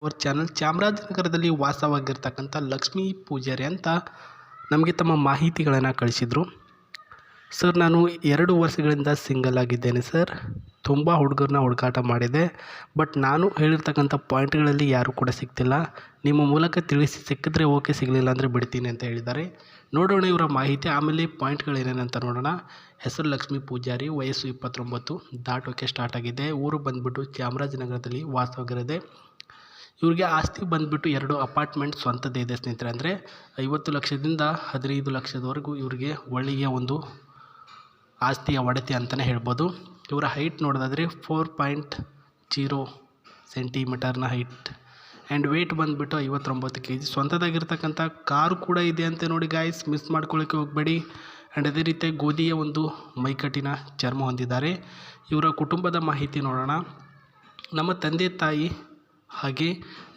ಅವರ ಚಾನಲ್ ಚಾಮರಾಜನಗರದಲ್ಲಿ ವಾಸವಾಗಿರ್ತಕ್ಕಂಥ ಲಕ್ಷ್ಮೀ ಪೂಜಾರಿ ಅಂತ ನಮಗೆ ತಮ್ಮ ಮಾಹಿತಿಗಳನ್ನು ಕಳಿಸಿದರು. ಸರ್, ನಾನು 2 ವರ್ಷಗಳಿಂದ ಸಿಂಗಲ್ ಆಗಿದ್ದೇನೆ ಸರ್. ತುಂಬ ಹುಡುಗರನ್ನ ಹುಡುಕಾಟ ಮಾಡಿದೆ, ಬಟ್ ನಾನು ಹೇಳಿರ್ತಕ್ಕಂಥ ಪಾಯಿಂಟ್ಗಳಲ್ಲಿ ಯಾರೂ ಕೂಡ ಸಿಗ್ತಿಲ್ಲ. ನಿಮ್ಮ ಮೂಲಕ ತಿಳಿಸಿ ಸಿಕ್ಕಿದ್ರೆ ಓಕೆ, ಸಿಗಲಿಲ್ಲ ಅಂದರೆ ಬಿಡ್ತೀನಿ ಅಂತ ಹೇಳಿದ್ದಾರೆ. ನೋಡೋಣ ಇವರ ಮಾಹಿತಿ, ಆಮೇಲೆ ಪಾಯಿಂಟ್ಗಳೇನೇನಂತ ನೋಡೋಣ. ಹೆಸರು ಲಕ್ಷ್ಮೀ ಪೂಜಾರಿ, ವಯಸ್ಸು 29 ದಾಟೋಕ್ಕೆ ಸ್ಟಾರ್ಟ್ ಆಗಿದೆ. ಊರು ಬಂದುಬಿಟ್ಟು ಚಾಮರಾಜನಗರದಲ್ಲಿ ವಾಸವಾಗಿರೋದೆ. ಇವ್ರಿಗೆ ಆಸ್ತಿ ಬಂದುಬಿಟ್ಟು 2 ಅಪಾರ್ಟ್ಮೆಂಟ್ ಸ್ವಂತದೇ ಇದೆ ಸ್ನೇಹಿತರೆ. ಅಂದರೆ 50 ಲಕ್ಷದಿಂದ 15 ಲಕ್ಷದವರೆಗೂ ಇವರಿಗೆ ಒಳ್ಳೆಯ ಒಂದು ಆಸ್ತಿಯ ಒಡತಿ ಅಂತಲೇ ಹೇಳ್ಬೋದು. ಇವರ ಹೈಟ್ ನೋಡೋದಾದರೆ 4.0 ಸೆಂಟಿಮೀಟರ್ನ ಹೈಟ್ ಆ್ಯಂಡ್ ವೆಯ್ಟ್ ಬಂದುಬಿಟ್ಟು 59 kg. ಸ್ವಂತದಾಗಿರ್ತಕ್ಕಂಥ ಕಾರು ಕೂಡ ಇದೆ ಅಂತೆ ನೋಡಿ ಗಾಯ್ಸ್, ಮಿಸ್ ಮಾಡ್ಕೊಳ್ಳೋಕ್ಕೆ ಹೋಗಬೇಡಿ. ಆ್ಯಂಡ್ ಅದೇ ರೀತಿ ಗೋಧಿಯ ಒಂದು ಮೈಕಟ್ಟಿನ ಚರ್ಮ ಹೊಂದಿದ್ದಾರೆ. ಇವರ ಕುಟುಂಬದ ಮಾಹಿತಿ ನೋಡೋಣ. ನಮ್ಮ ತಂದೆ ತಾಯಿ ಹಾಗೆ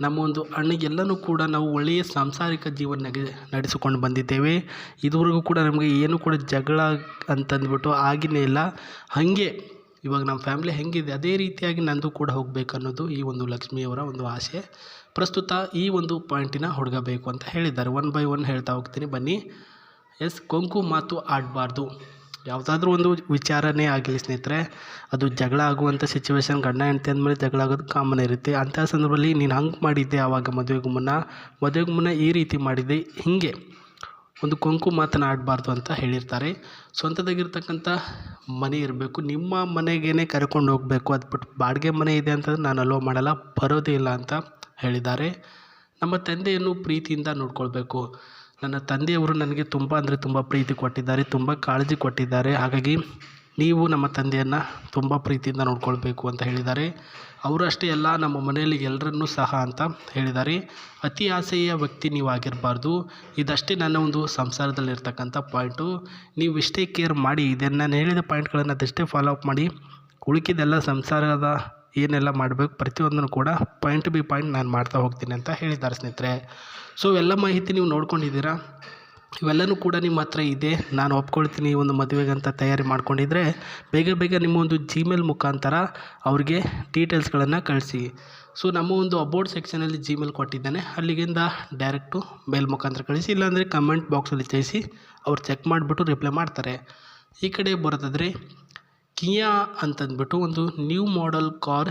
ನಮ್ಮ ಒಂದು ಅಣ್ಣಗೆಲ್ಲನೂ ಕೂಡ ನಾವು ಒಳ್ಳೆಯ ಸಾಂಸಾರಿಕ ಜೀವನ ನಡೆಸಿಕೊಂಡು ಬಂದಿದ್ದೇವೆ. ಇದುವರೆಗೂ ಕೂಡ ನಮಗೆ ಏನೂ ಕೂಡ ಜಗಳ ಅಂತಂದ್ಬಿಟ್ಟು ಆಗಿನೇ ಇಲ್ಲ. ಹಾಗೆ ಇವಾಗ ನಮ್ಮ ಫ್ಯಾಮಿಲಿ ಹೆಂಗಿದೆ ಅದೇ ರೀತಿಯಾಗಿ ನಂದು ಕೂಡ ಹೋಗಬೇಕು ಅನ್ನೋದು ಈ ಒಂದು ಲಕ್ಷ್ಮಿಯವರ ಒಂದು ಆಸೆ. ಪ್ರಸ್ತುತ ಈ ಒಂದು ಪಾಯಿಂಟಿನ ಹುಡುಗ ಬೇಕು ಅಂತ ಹೇಳಿದ್ದಾರೆ. 1 by 1 ಹೇಳ್ತಾ ಹೋಗ್ತೀನಿ ಬನ್ನಿ. ಕೊಂಕು ಮಾತು ಆಡಬಾರ್ದು. ಯಾವುದಾದ್ರೂ ಒಂದು ವಿಚಾರನೇ ಆಗಲಿ ಸ್ನೇಹಿತರೆ, ಅದು ಜಗಳ ಆಗುವಂಥ ಸಿಚುವೇಶನ್, ಗಂಡ ಹೆಂಡತಿ ಅಂದಮೇಲೆ ಜಗಳ ಆಗೋದು ಕಾಮನ್ ಇರುತ್ತೆ. ಅಂಥ ಸಂದರ್ಭದಲ್ಲಿ ನೀನು ಹಂಗೆ ಮಾಡಿದ್ದೆ ಆವಾಗ ಮದುವೆಗೂ ಮುನ್ನ ಈ ರೀತಿ ಮಾಡಿದ್ದೆ, ಹೀಗೆ ಒಂದು ಕೊಂಕು ಮಾತನಾಡಬಾರ್ದು ಅಂತ ಹೇಳಿರ್ತಾರೆ. ಸ್ವಂತದಾಗಿರ್ತಕ್ಕಂಥ ಮನೆ ಇರಬೇಕು, ನಿಮ್ಮ ಮನೆಗೇ ಕರ್ಕೊಂಡು ಹೋಗಬೇಕು. ಅದು ಬಿಟ್ಟು ಬಾಡಿಗೆ ಮನೆ ಇದೆ ಅಂತಂದ್ರೆ ನಾನು ಅಲೋ ಮಾಡಲ್ಲ, ಬರೋದೇ ಇಲ್ಲ ಅಂತ ಹೇಳಿದ್ದಾರೆ. ನಮ್ಮ ತಂದೆಯನ್ನು ಪ್ರೀತಿಯಿಂದ ನೋಡ್ಕೊಳ್ಬೇಕು. ನನ್ನ ತಂದೆಯವರು ನನಗೆ ತುಂಬ ಅಂದರೆ ತುಂಬ ಪ್ರೀತಿ ಕೊಟ್ಟಿದ್ದಾರೆ, ತುಂಬ ಕಾಳಜಿ ಕೊಟ್ಟಿದ್ದಾರೆ. ಹಾಗಾಗಿ ನೀವು ನಮ್ಮ ತಂದೆಯನ್ನು ತುಂಬ ಪ್ರೀತಿಯಿಂದ ನೋಡ್ಕೊಳ್ಬೇಕು ಅಂತ ಹೇಳಿದ್ದಾರೆ. ಅವರು ಅಷ್ಟೇ ಅಲ್ಲ, ನಮ್ಮ ಮನೆಯಲ್ಲಿ ಎಲ್ಲರನ್ನೂ ಸಹ ಅಂತ ಹೇಳಿದ್ದಾರೆ. ಅತಿ ಆಸೆಯ ವ್ಯಕ್ತಿ ನೀವು ಆಗಿರಬಾರ್ದು. ಇದಷ್ಟೇ ನನ್ನ ಒಂದು ಸಂಸಾರದಲ್ಲಿರ್ತಕ್ಕಂಥ ಪಾಯಿಂಟು. ನೀವು ಇಷ್ಟೇ ಕೇರ್ ಮಾಡಿ, ಇದನ್ನು ನಾನು ಹೇಳಿದ ಪಾಯಿಂಟ್ಗಳನ್ನು ಅದಷ್ಟೇ ಫಾಲೋ ಅಪ್ ಮಾಡಿ. ಉಳಿಕಿದೆಲ್ಲ ಸಂಸಾರದ ಏನೆಲ್ಲ ಮಾಡಬೇಕು ಪ್ರತಿಯೊಂದನ್ನು ಕೂಡ ಪಾಯಿಂಟ್ ಬೈ ಪಾಯಿಂಟ್ ನಾನು ಮಾಡ್ತಾ ಹೋಗ್ತೀನಿ ಅಂತ ಹೇಳಿದ್ದಾರೆ ಸ್ನೇಹಿತರೆ. ಸೊ ಎಲ್ಲ ಮಾಹಿತಿ ನೀವು ನೋಡ್ಕೊಂಡಿದ್ದೀರಾ, ಇವೆಲ್ಲನೂ ಕೂಡ ನಿಮ್ಮ ಹತ್ರ ಇದೆ. ನಾನು ಒಪ್ಕೊಳ್ತೀನಿ ಈ ಒಂದು ಮದುವೆಗೆ ಅಂತ ತಯಾರಿ ಮಾಡ್ಕೊಂಡಿದ್ರೆ ಬೇಗ ನಿಮ್ಮ ಒಂದು ಜಿಮೇಲ್ ಮುಖಾಂತರ ಅವ್ರಿಗೆ ಡೀಟೇಲ್ಸ್ಗಳನ್ನು ಕಳಿಸಿ. ಸೊ ನಮ್ಮ ಒಂದು ಅಬೌಟ್ ಸೆಕ್ಷನಲ್ಲಿ ಜಿಮೇಲ್ ಕೊಟ್ಟಿದ್ದಾನೆ, ಅಲ್ಲಿಗಿಂದ ಡೈರೆಕ್ಟು ಮೇಲ್ ಮುಖಾಂತರ ಕಳಿಸಿ, ಇಲ್ಲಾಂದರೆ ಕಮೆಂಟ್ ಬಾಕ್ಸಲ್ಲಿ ತಿಳಿಸಿ, ಅವ್ರು ಚೆಕ್ ಮಾಡಿಬಿಟ್ಟು ರಿಪ್ಲೈ ಮಾಡ್ತಾರೆ. ಈ ಕಡೆ ಬರೋದಾದರೆ ಕಿಯಾ ಅಂತಂದ್ಬಿಟ್ಟು ಒಂದು new model car,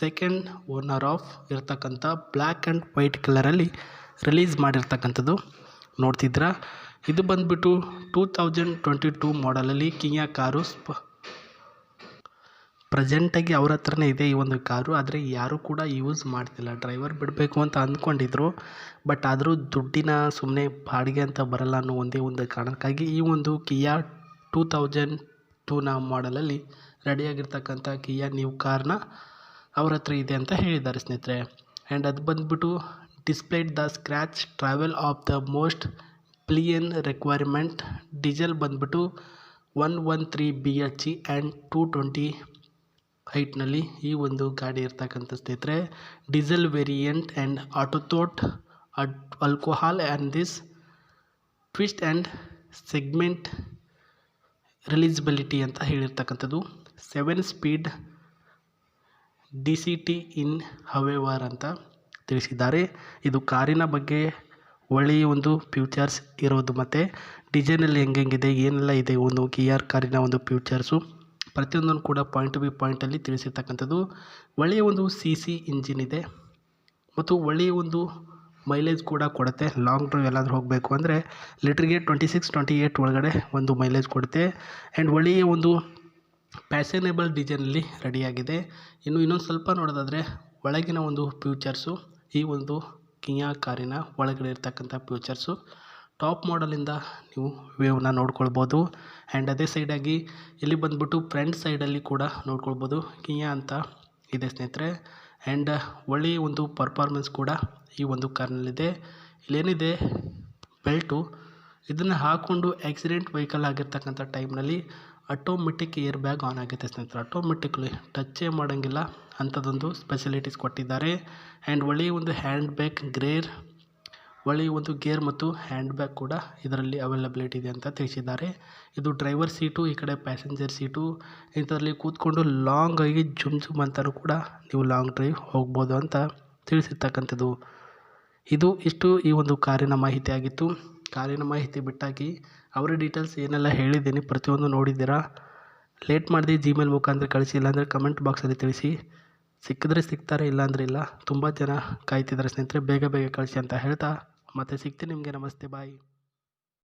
second owner of ಇರ್ತಕ್ಕಂಥ ಬ್ಲ್ಯಾಕ್ ಆ್ಯಂಡ್ ವೈಟ್ ಕಲರಲ್ಲಿ ರಿಲೀಸ್ ಮಾಡಿರ್ತಕ್ಕಂಥದ್ದು ನೋಡ್ತಿದ್ದೀರಾ. ಇದು ಬಂದುಬಿಟ್ಟು 2022 ಮಾಡಲಲ್ಲಿ ಕಿಯಾ ಕಾರು. ಪ್ರೆಸೆಂಟಾಗಿ ಅವ್ರ ಹತ್ರನೇ ಇದೆ ಈ ಒಂದು ಕಾರು, ಆದರೆ ಯಾರೂ ಕೂಡ ಯೂಸ್ ಮಾಡ್ತಿಲ್ಲ. ಡ್ರೈವರ್ ಬಿಡಬೇಕು ಅಂತ ಅಂದ್ಕೊಂಡಿದ್ರು, ಬಟ್ ಆದರೂ ದುಡ್ಡಿನ ಸುಮ್ಮನೆ ಬಾಡಿಗೆ ಅಂತ ಬರಲ್ಲ ಅನ್ನೋ ಒಂದೇ ಒಂದು ಕಾರಣಕ್ಕಾಗಿ ಈ ಒಂದು ಕಿಯಾ 2002ನ ಮಾಡಲಲ್ಲಿ ರೆಡಿಯಾಗಿರ್ತಕ್ಕಂಥ ಕಿಯಾ ನ್ಯೂ ಕಾರ್ನ ಅವ್ರ ಹತ್ರ ಇದೆ ಅಂತ ಹೇಳಿದ್ದಾರೆ ಸ್ನೇಹಿತರೆ. ಆ್ಯಂಡ್ ಅದು ಬಂದುಬಿಟ್ಟು displayed the scratch travel of the most pillion requirement. Diesel ಬಂದುಬಿಟ್ಟು 113 BHE ಆ್ಯಂಡ್ 220 ಹೈಟ್ನಲ್ಲಿ ಈ ಒಂದು ಗಾಡಿ ಇರ್ತಕ್ಕಂಥ ಸ್ನೇಹಿತರೆ. ಡೀಸೆಲ್ ವೇರಿಯಂಟ್ ಆ್ಯಂಡ್ ಆಟೋಥೋಟ್ alcohol and this twist and segment releasability ಅಂತ ಹೇಳಿರ್ತಕ್ಕಂಥದ್ದು. 7 ಸ್ಪೀಡ್ DCT ಇನ್ ಹವೆವರ್ ಅಂತ ತಿಳಿಸಿದ್ದಾರೆ. ಇದು ಕಾರಿನ ಬಗ್ಗೆ ಒಳ್ಳೆಯ ಒಂದು ಫ್ಯೂಚರ್ಸ್ ಇರೋದು, ಮತ್ತು ಡಿಸೈನಲ್ಲಿ ಹೆಂಗಿದೆ ಏನೆಲ್ಲ ಇದೆ ಒಂದು ಕಿಯಾರ್ ಕಾರಿನ ಒಂದು ಫ್ಯೂಚರ್ಸು ಪ್ರತಿಯೊಂದನ್ನು ಕೂಡ ಪಾಯಿಂಟ್ ಬೈ ಪಾಯಿಂಟಲ್ಲಿ ತಿಳಿಸಿರ್ತಕ್ಕಂಥದ್ದು. ಒಳ್ಳೆಯ ಒಂದು CC ಇಂಜಿನ್ ಇದೆ ಮತ್ತು ಒಳ್ಳೆಯ ಒಂದು ಮೈಲೇಜ್ ಕೂಡ ಕೊಡುತ್ತೆ. ಲಾಂಗ್ ಡ್ರೈವ್ ಎಲ್ಲಾದರೂ ಹೋಗಬೇಕು ಅಂದರೆ ಲೀಟ್ರಿಗೆ 26-28 ಒಳಗಡೆ ಒಂದು ಮೈಲೇಜ್ ಕೊಡುತ್ತೆ. ಆ್ಯಂಡ್ ಒಳ್ಳೆಯ ಒಂದು ಫ್ಯಾಷನೇಬಲ್ ಡಿಸೈನಲ್ಲಿ ರೆಡಿಯಾಗಿದೆ. ಇನ್ನೊಂದು ಸ್ವಲ್ಪ ನೋಡೋದಾದರೆ ಒಳಗಿನ ಒಂದು ಫ್ಯೂಚರ್ಸು, ಈ ಒಂದು ಕಿಯಾ ಕಾರಿನ ಒಳಗಡೆ ಇರ್ತಕ್ಕಂಥ ಫ್ಯೂಚರ್ಸು ಟಾಪ್ ಮಾಡಲಿಂದ ನೀವು ವ್ಯೂವನ್ನ ನೋಡ್ಕೊಳ್ಬೋದು. ಆ್ಯಂಡ್ ಅದೇ ಸೈಡಾಗಿ ಇಲ್ಲಿ ಬಂದುಬಿಟ್ಟು ಫ್ರಂಟ್ ಸೈಡಲ್ಲಿ ಕೂಡ ನೋಡ್ಕೊಳ್ಬೋದು ಕಿಯಾ ಅಂತ ಇದೆ ಸ್ನೇಹಿತರೆ. ಆ್ಯಂಡ್ ಒಳ್ಳೆಯ ಒಂದು ಪರ್ಫಾರ್ಮೆನ್ಸ್ ಕೂಡ ಈ ಒಂದು ಕಾರ್ನಲ್ಲಿದೆ. ಇಲ್ಲೇನಿದೆ ಬೆಲ್ಟು, ಇದನ್ನು ಹಾಕ್ಕೊಂಡು ಆಕ್ಸಿಡೆಂಟ್ ವೆಹಿಕಲ್ ಆಗಿರ್ತಕ್ಕಂಥ ಟೈಮ್ನಲ್ಲಿ ಆಟೋಮೆಟಿಕ್ ಏರ್ ಬ್ಯಾಗ್ ಆನ್ ಆಗುತ್ತೆ ಸ್ನೇಹಿತರೆ. ಆಟೋಮೆಟಿಕ್ಲಿ ಟಚ್ಚೇ ಮಾಡೋಂಗಿಲ್ಲ ಅಂಥದ್ದೊಂದು ಸ್ಪೆಷಲಿಟೀಸ್ ಕೊಟ್ಟಿದ್ದಾರೆ. ಆ್ಯಂಡ್ ಒಳ್ಳೆಯ ಒಂದು ಹ್ಯಾಂಡ್ ಬ್ಯಾಗ್ ಒಳ್ಳೆಯ ಒಂದು ಗೇರ್ ಮತ್ತು ಹ್ಯಾಂಡ್ ಬ್ಯಾಗ್ ಕೂಡ ಇದರಲ್ಲಿ ಅವೈಲಬಿಲಿಟಿ ಇದೆ ಅಂತ ತಿಳಿಸಿದ್ದಾರೆ. ಇದು ಡ್ರೈವರ್ ಸೀಟು, ಈ ಕಡೆ ಪ್ಯಾಸೆಂಜರ್ ಸೀಟು. ಇಂಥದ್ರಲ್ಲಿ ಕೂತ್ಕೊಂಡು ಲಾಂಗಾಗಿ ಜುಮ್ ಅಂತಲೂ ಕೂಡ ನೀವು ಲಾಂಗ್ ಡ್ರೈವ್ ಹೋಗ್ಬೋದು ಅಂತ ತಿಳಿಸಿರ್ತಕ್ಕಂಥದ್ದು. ಇಷ್ಟು ಈ ಒಂದು ಕಾರಿನ ಮಾಹಿತಿ ಆಗಿತ್ತು. ಕಾರಿನ ಮಾಹಿತಿ ಬಿಟ್ಟಾಗಿ ಅವರ ಡೀಟೇಲ್ಸ್ ಏನೆಲ್ಲ ಹೇಳಿದ್ದೀನಿ ಪ್ರತಿಯೊಂದು ನೋಡಿದ್ದೀರಾ. ಲೇಟ್ ಮಾಡದೆ ಜಿಮೇಲ್ ಮುಖಾಂತರ ಕಳಿಸಿ, ಇಲ್ಲಾಂದರೆ ಕಮೆಂಟ್ ಬಾಕ್ಸಲ್ಲಿ ತಿಳಿಸಿ. ಸಿಕ್ಕಿದ್ರೆ ಸಿಗ್ತಾರೆ, ಇಲ್ಲಾಂದರೆ ಇಲ್ಲ. ತುಂಬ ಜನ ಕಾಯ್ತಿದ್ದಾರೆ ಸ್ನೇಹಿತರೆ, ಬೇಗ ಬೇಗ ಕಳಿಸಿ ಅಂತ ಹೇಳ್ತಾ ಮತ್ತೆ ಸಿಗ್ತೀನಿ ನಿಮಗೆ. ನಮಸ್ತೆ, ಬಾಯ್.